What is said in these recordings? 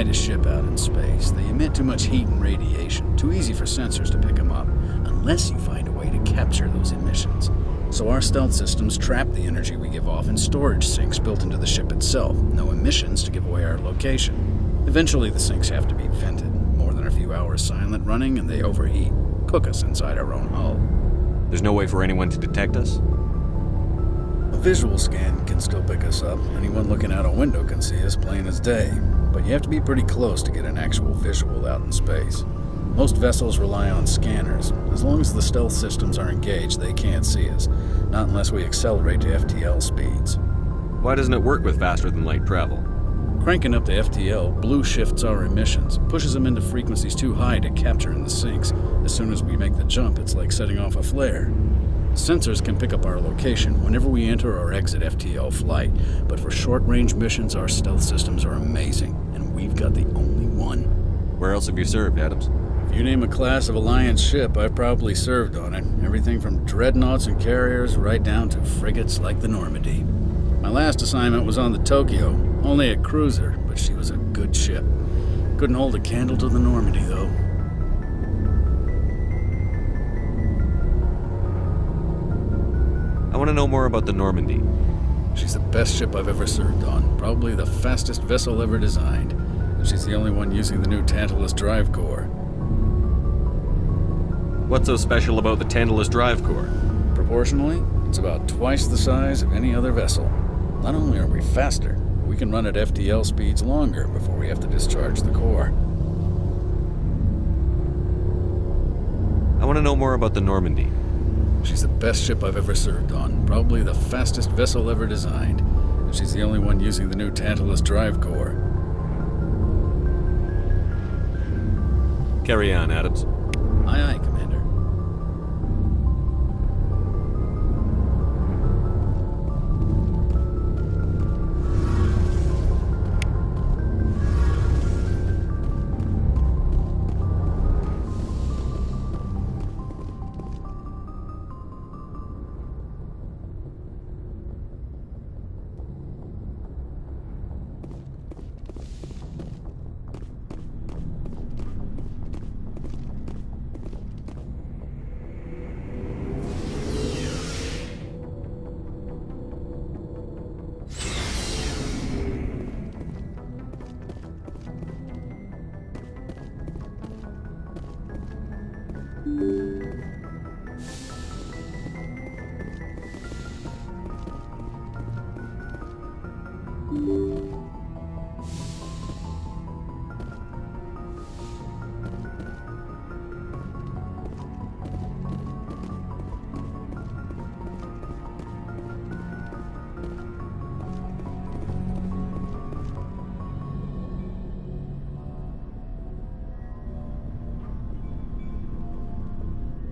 a ship out in space. They emit too much heat and radiation, too easy for sensors to pick them up, unless you find a way to capture those emissions. So our stealth systems trap the energy we give off in storage sinks built into the ship itself. No emissions to give away our location. Eventually the sinks have to be vented. More than a few hours silent running and they overheat. Cook us inside our own hull. There's no way for anyone to detect us? A visual scan can still pick us up. Anyone looking out a window can see us plain as day. But you have to be pretty close to get an actual visual out in space. Most vessels rely on scanners. As long as the stealth systems are engaged, they can't see us. Not unless we accelerate to FTL speeds. Why doesn't it work with faster-than-light travel? Cranking up to FTL blue shifts our emissions, pushes them into frequencies too high to capture in the sinks. As soon as we make the jump, it's like setting off a flare. Sensors can pick up our location whenever we enter or exit FTL flight, but for short-range missions, our stealth systems are amazing, and we've got the only one. Where else have you served, Adams? If you name a class of Alliance ship, I've probably served on it. Everything from dreadnoughts and carriers right down to frigates like the Normandy. My last assignment was on the Tokyo, only a cruiser, but she was a good ship. Couldn't hold a candle to the Normandy, though. I want to know more about the Normandy. She's the best ship I've ever served on, probably the fastest vessel ever designed. And she's the only one using the new Tantalus drive core. What's so special about the Tantalus drive core? Proportionally, it's about twice the size of any other vessel. Not only are we faster, we can run at FTL speeds longer before we have to discharge the core. I want to know more about the Normandy. She's the best ship I've ever served on, probably the fastest vessel ever designed. And she's the only one using the new Tantalus drive core. Carry on, Adams. Aye, aye, Commander.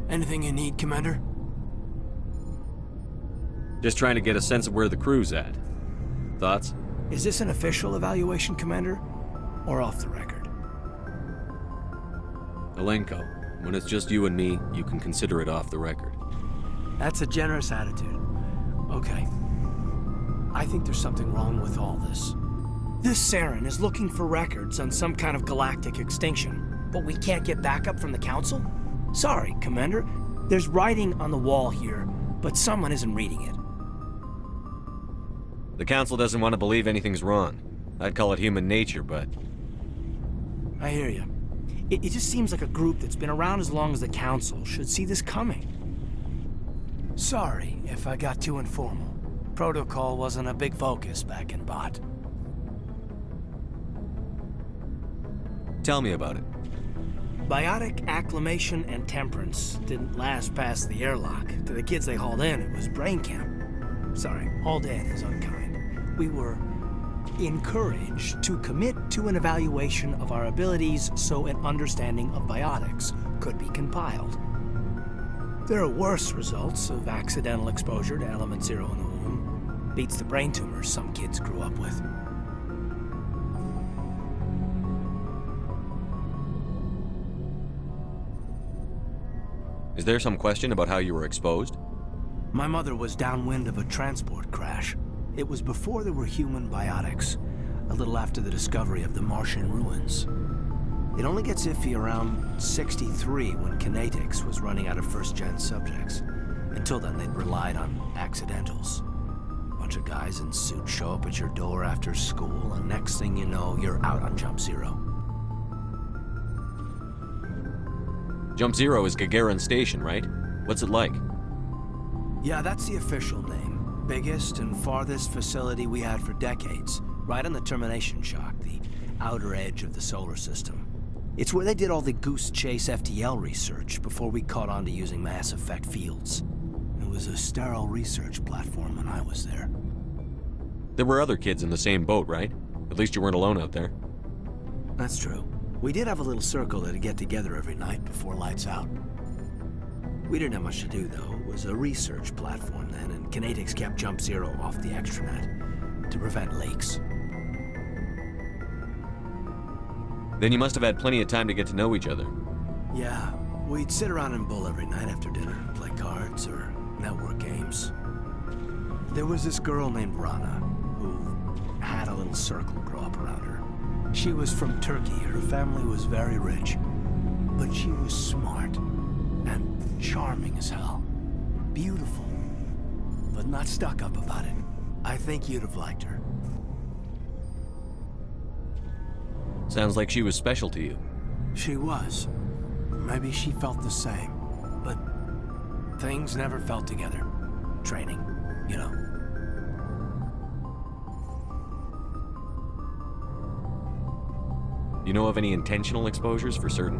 Anything you need, Commander? Just trying to get a sense of where the crew's at. Thoughts? Is this an official evaluation, Commander? Or off the record? Alenko, when it's just you and me, you can consider it off the record. That's a generous attitude. Okay. I think there's something wrong with all this. This Saren is looking for records on some kind of galactic extinction, but we can't get backup from the Council? Sorry, Commander. There's writing on the wall here, but someone isn't reading it. The Council doesn't want to believe anything's wrong. I'd call it human nature, but... I hear you. It just seems like a group that's been around as long as the Council should see this coming. Sorry if I got too informal. Protocol wasn't a big focus back in Bot. Tell me about it. Biotic acclimation and temperance didn't last past the airlock. To the kids they hauled in, it was brain camp. Sorry, hauled in is unkind. We were encouraged to commit to an evaluation of our abilities so an understanding of biotics could be compiled. There are worse results of accidental exposure to element zero in the womb. Beats the brain tumors some kids grew up with. Is there some question about how you were exposed? My mother was downwind of a transport crash. It was before there were human biotics. a little after the discovery of the Martian ruins. It only gets iffy around 63 when Kinetics was running out of first-gen subjects. Until then, they'd relied on accidentals. Bunch of guys in suits show up at your door after school, and next thing you know, you're out on Jump Zero. Jump Zero is Gagarin Station, right? What's it like? Yeah, that's the official name. Biggest and farthest facility we had for decades. Right on the termination shock, the outer edge of the solar system. It's where they did all the Goose Chase FTL research before we caught on to using mass effect fields. It was a sterile research platform when I was there. There were other kids in the same boat, right? At least you weren't alone out there. That's true. We did have a little circle that'd get together every night before lights out. We didn't have much to do, though. It was a research platform then, and Kinetics kept Jump Zero off the extranet to prevent leaks. Then you must have had plenty of time to get to know each other. Yeah, we'd sit around and bull every night after dinner, play cards or network games. There was this girl named Rana, who had a little circle grow up around her. She was from Turkey. Her family was very rich. But she was smart and charming as hell. Beautiful, but not stuck up about it. I think you'd have liked her. Sounds like she was special to you. She was. Maybe she felt the same. But things never felt together. Training, you know. You know of any intentional exposures for certain?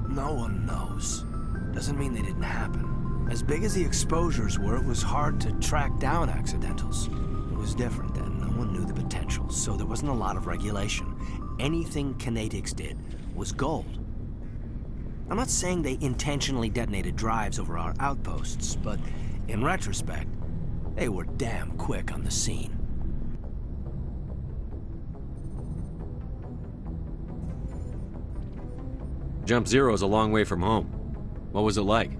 No one knows. Doesn't mean they didn't happen. As big as the exposures were, it was hard to track down accidentals. It was different then. No one knew the potential, so there wasn't a lot of regulation. Anything Kinetics did was gold. I'm not saying they intentionally detonated drives over our outposts, but in retrospect, they were damn quick on the scene. Jump Zero is a long way from home. What was it like?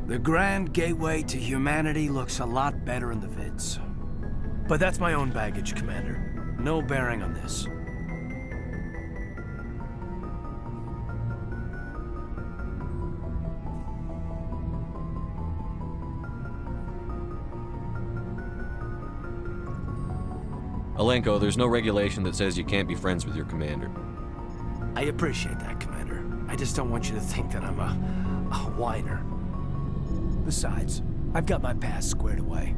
The grand gateway to humanity looks a lot better in the vids. But that's my own baggage, Commander. No bearing on this. Alenko, there's no regulation that says you can't be friends with your commander. I appreciate that, Commander. I just don't want you to think that I'm a whiner. Besides, I've got my past squared away.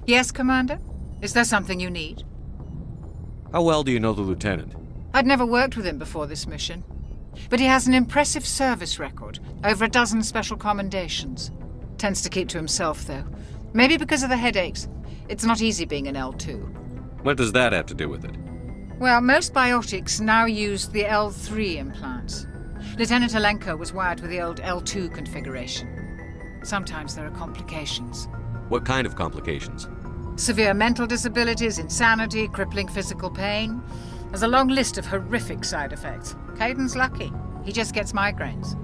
Yes, Commander? Is there something you need? How well do you know the lieutenant? I'd never worked with him before this mission. But he has an impressive service record, over a dozen special commendations. Tends to keep to himself, though. Maybe because of the headaches. It's not easy being an L2. What does that have to do with it? Well, most biotics now use the L3 implants. Lieutenant Alenko was wired with the old L2 configuration. Sometimes there are complications. What kind of complications? Severe mental disabilities, insanity, crippling physical pain. There's a long list of horrific side effects. Caden's lucky. He just gets migraines.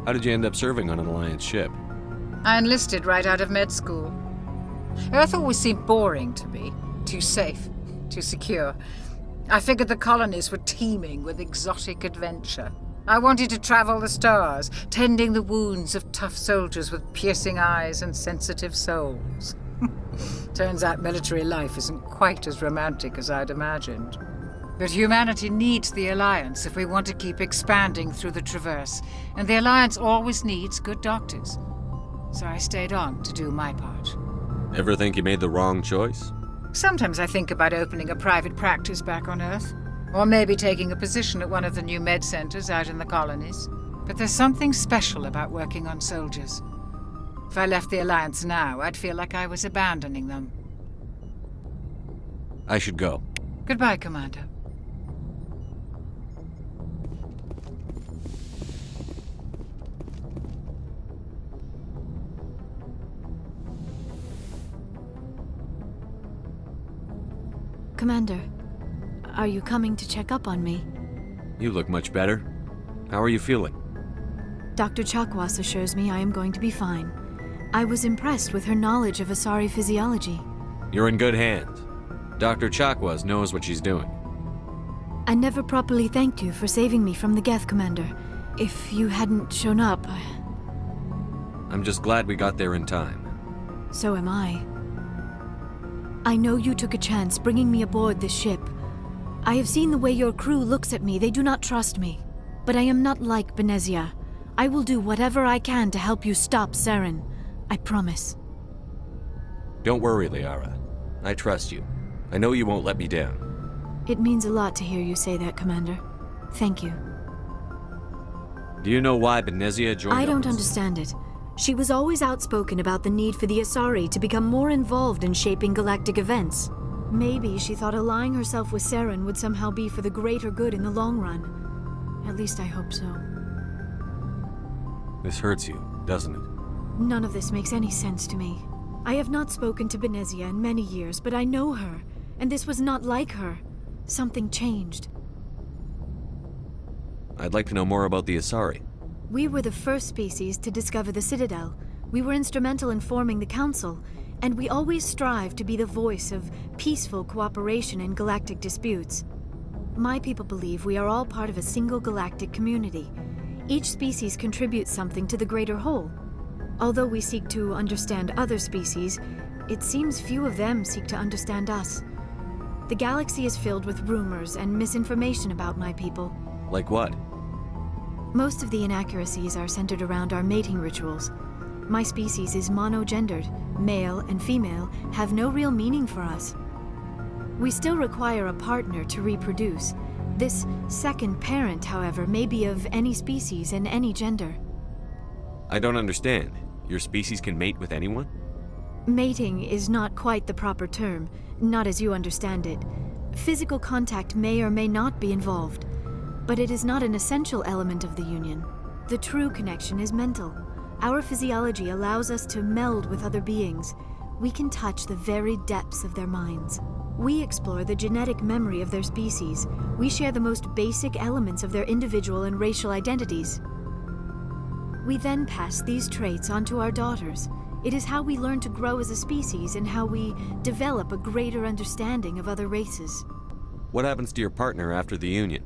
How did you end up serving on an Alliance ship? I enlisted right out of med school. Earth always seemed boring to me. Too safe, too secure. I figured the colonies were teeming with exotic adventure. I wanted to travel the stars, tending the wounds of tough soldiers with piercing eyes and sensitive souls. Turns out military life isn't quite as romantic as I'd imagined. But humanity needs the Alliance if we want to keep expanding through the Traverse, and the Alliance always needs good doctors. So I stayed on to do my part. Ever think you made the wrong choice? Sometimes I think about opening a private practice back on Earth. Or maybe taking a position at one of the new med centers out in the colonies. But there's something special about working on soldiers. If I left the Alliance now, I'd feel like I was abandoning them. I should go. Goodbye, Commander. Commander, are you coming to check up on me? You look much better. How are you feeling? Dr. Chakwas assures me I am going to be fine. I was impressed with her knowledge of Asari physiology. You're in good hands. Dr. Chakwas knows what she's doing. I never properly thanked you for saving me from the Geth, Commander. If you hadn't shown up, I'm just glad we got there in time. so am I. I know you took a chance bringing me aboard this ship. I have seen the way your crew looks at me. They do not trust me. But I am not like Benezia. I will do whatever I can to help you stop Saren. I promise. Don't worry, Liara. I trust you. I know you won't let me down. It means a lot to hear you say that, Commander. Thank you. Do you know why Benezia joined I don't us? understand it. She was always outspoken about the need for the Asari to become more involved in shaping galactic events. Maybe she thought allying herself with Saren would somehow be for the greater good in the long run. At least I hope so. This hurts you, doesn't it? None of this makes any sense to me. I have not spoken to Benezia in many years, but I know her, and this was not like her. Something changed. I'd like to know more about the Asari. We were the first species to discover the Citadel. We were instrumental in forming the Council, and we always strive to be the voice of peaceful cooperation in galactic disputes. My people believe we are all part of a single galactic community. Each species contributes something to the greater whole. Although we seek to understand other species, it seems few of them seek to understand us. The galaxy is filled with rumors and misinformation about my people. Like what? Most of the inaccuracies are centered around our mating rituals. My species is monogendered. Male and female have no real meaning for us. We still require a partner to reproduce. This second parent, however, may be of any species and any gender. I don't understand. Your species can mate with anyone? Mating is not quite the proper term, not as you understand it. Physical contact may or may not be involved, but it is not an essential element of the union. The true connection is mental. Our physiology allows us to meld with other beings. We can touch the very depths of their minds. We explore the genetic memory of their species. We share the most basic elements of their individual and racial identities. We then pass these traits on to our daughters. It is how we learn to grow as a species and how we develop a greater understanding of other races. What happens to your partner after the union?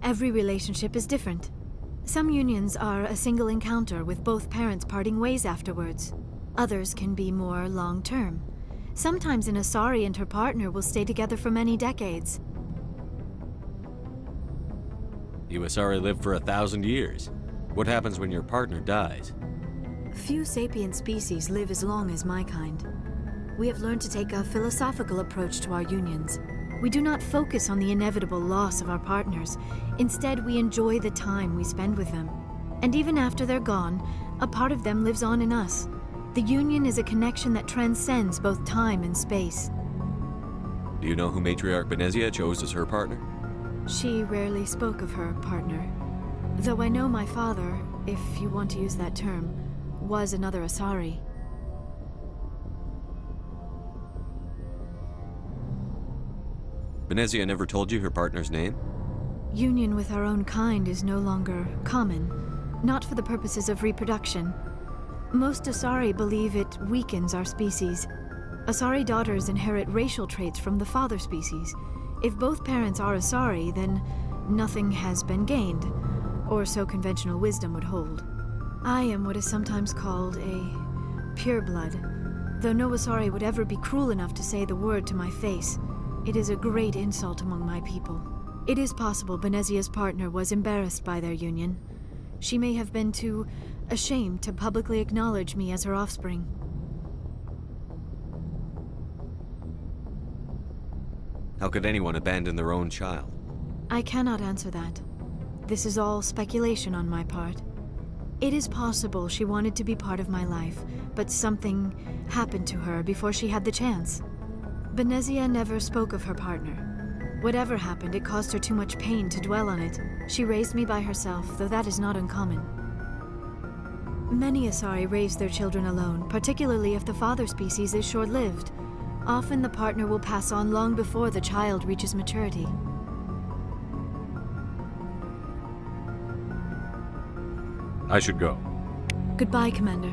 Every relationship is different. Some unions are a single encounter with both parents parting ways afterwards. Others can be more long-term. Sometimes an Asari and her partner will stay together for many decades. You Asari live for 1,000 years. What happens when your partner dies? Few sapient species live as long as my kind. We have learned to take a philosophical approach to our unions. We do not focus on the inevitable loss of our partners. Instead, we enjoy the time we spend with them. And even after they're gone, a part of them lives on in us. The union is a connection that transcends both time and space. Do you know who Matriarch Benezia chose as her partner? She rarely spoke of her partner. Though I know my father, if you want to use that term, was another Asari. Benezia never told you her partner's name? Union with our own kind is no longer common, not for the purposes of reproduction. Most Asari believe it weakens our species. Asari daughters inherit racial traits from the father species. If both parents are Asari, then nothing has been gained, or so conventional wisdom would hold. I am what is sometimes called a pureblood, though no Asari would ever be cruel enough to say the word to my face. It is a great insult among my people. It is possible Benezia's partner was embarrassed by their union. She may have been too ashamed to publicly acknowledge me as her offspring. How could anyone abandon their own child? I cannot answer that. This is all speculation on my part. It is possible she wanted to be part of my life, but something happened to her before she had the chance. Benezia never spoke of her partner. Whatever happened, it caused her too much pain to dwell on it. She raised me by herself, though that is not uncommon. Many Asari raise their children alone, particularly if the father species is short-lived. Often the partner will pass on long before the child reaches maturity. I should go. Goodbye, Commander.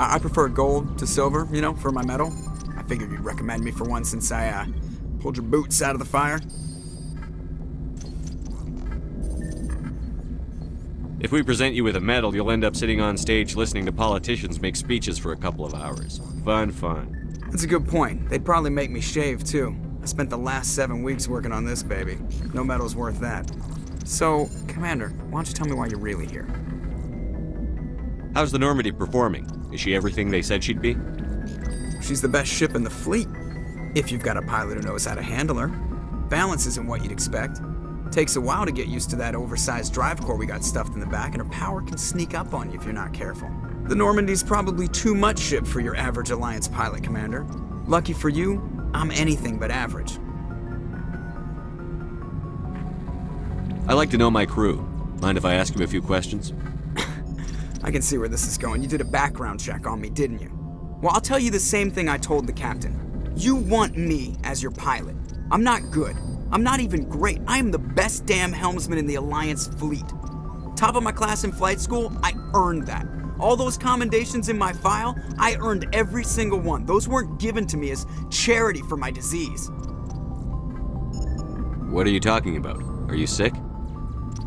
I prefer gold to silver, for my medal. I figured you'd recommend me for one since I, pulled your boots out of the fire. If we present you with a medal, you'll end up sitting on stage listening to politicians make speeches for a couple of hours. Fun. That's a good point. They'd probably make me shave, too. I spent the last 7 weeks working on this baby. No medal's worth that. So, Commander, why don't you tell me why you're really here? How's the Normandy performing? Is she everything they said she'd be? She's the best ship in the fleet, if you've got a pilot who knows how to handle her. Balance isn't what you'd expect. Takes a while to get used to that oversized drive core we got stuffed in the back, and her power can sneak up on you if you're not careful. The Normandy's probably too much ship for your average Alliance pilot, Commander. Lucky for you, I'm anything but average. I like to know my crew. Mind if I ask you a few questions? I can see where this is going. You did a background check on me, didn't you? Well, I'll tell you the same thing I told the captain. You want me as your pilot. I'm not good. I'm not even great. I am the best damn helmsman in the Alliance fleet. Top of my class in flight school, I earned that. All those commendations in my file, I earned every single one. Those weren't given to me as charity for my disease. What are you talking about? Are you sick?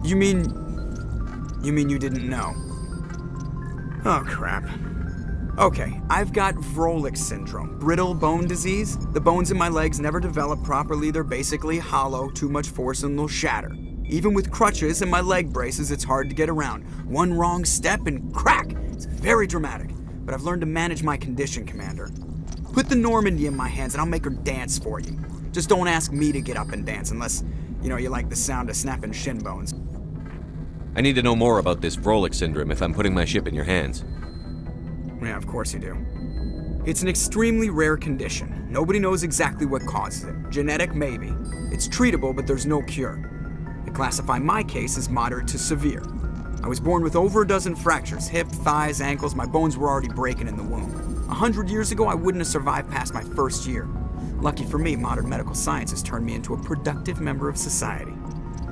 You mean you didn't know? Oh, crap. Okay, I've got Vrolik syndrome, brittle bone disease. The bones in my legs never develop properly. They're basically hollow, too much force and they'll shatter. Even with crutches and my leg braces, it's hard to get around. One wrong step and crack! It's very dramatic. But I've learned to manage my condition, Commander. Put the Normandy in my hands and I'll make her dance for you. Just don't ask me to get up and dance unless, you like the sound of snapping shin bones. I need to know more about this Vrolik syndrome if I'm putting my ship in your hands. Yeah, of course you do. It's an extremely rare condition. Nobody knows exactly what causes it. Genetic, maybe. It's treatable, but there's no cure. They classify my case as moderate to severe. I was born with over a dozen fractures, hip, thighs, ankles. My bones were already breaking in the womb. 100 years ago, I wouldn't have survived past my first year. Lucky for me, modern medical science has turned me into a productive member of society.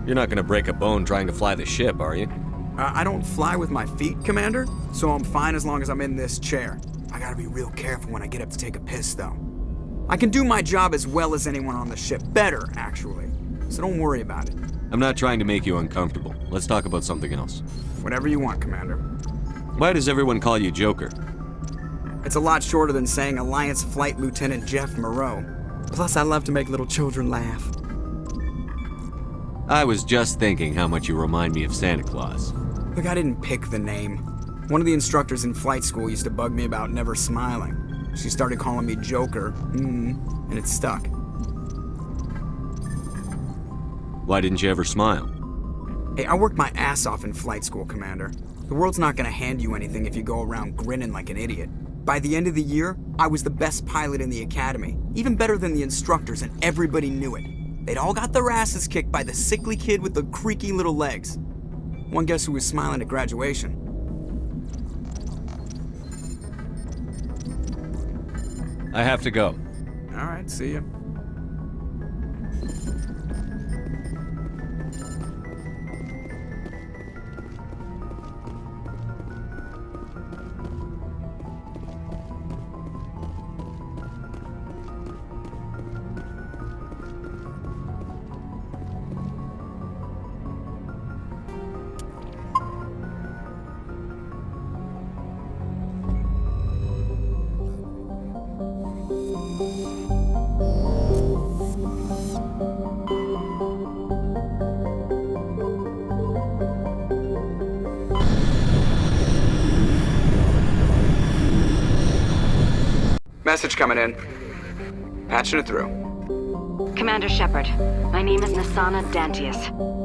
You're not gonna break a bone trying to fly the ship, are you? I don't fly with my feet, Commander, so I'm fine as long as I'm in this chair. I gotta be real careful when I get up to take a piss, though. I can do my job as well as anyone on the ship. Better, actually. So don't worry about it. I'm not trying to make you uncomfortable. Let's talk about something else. Whatever you want, Commander. Why does everyone call you Joker? It's a lot shorter than saying Alliance Flight Lieutenant Jeff Moreau. Plus, I love to make little children laugh. I was just thinking how much you remind me of Santa Claus. Look, I didn't pick the name. One of the instructors in flight school used to bug me about never smiling. She started calling me Joker, and it stuck. Why didn't you ever smile? Hey, I worked my ass off in flight school, Commander. The world's not gonna hand you anything if you go around grinning like an idiot. By the end of the year, I was the best pilot in the academy, even better than the instructors, and everybody knew it. They'd all got their asses kicked by the sickly kid with the creaky little legs. One guess who was smiling at graduation? I have to go. All right, see ya. coming in. Patching it through. Commander Shepard, my name is Nasana Dantius.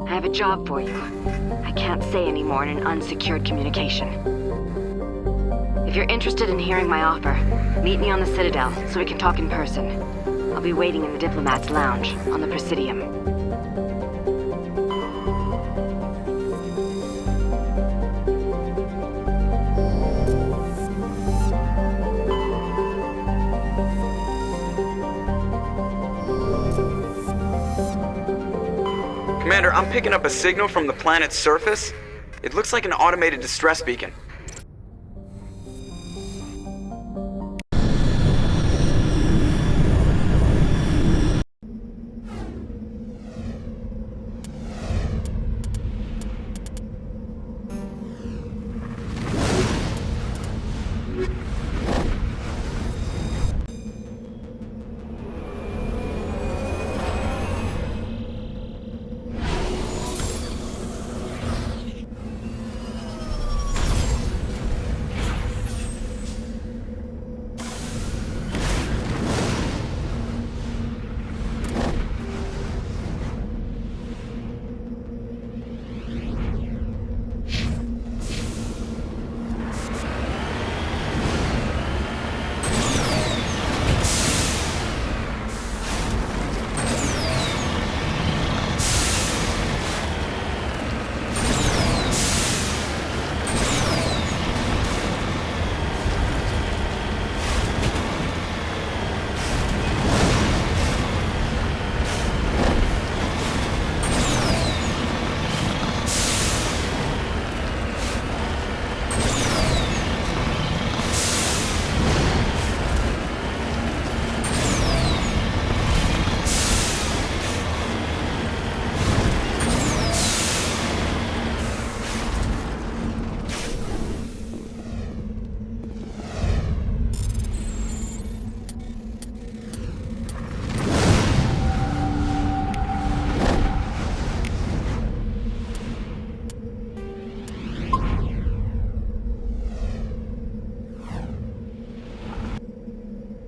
I have a job for you. I can't say any more in an unsecured communication. If you're interested in hearing my offer, meet me on the Citadel so we can talk in person. I'll be waiting in the Diplomat's Lounge on the Presidium. Commander, I'm picking up a signal from the planet's surface. It looks like an automated distress beacon.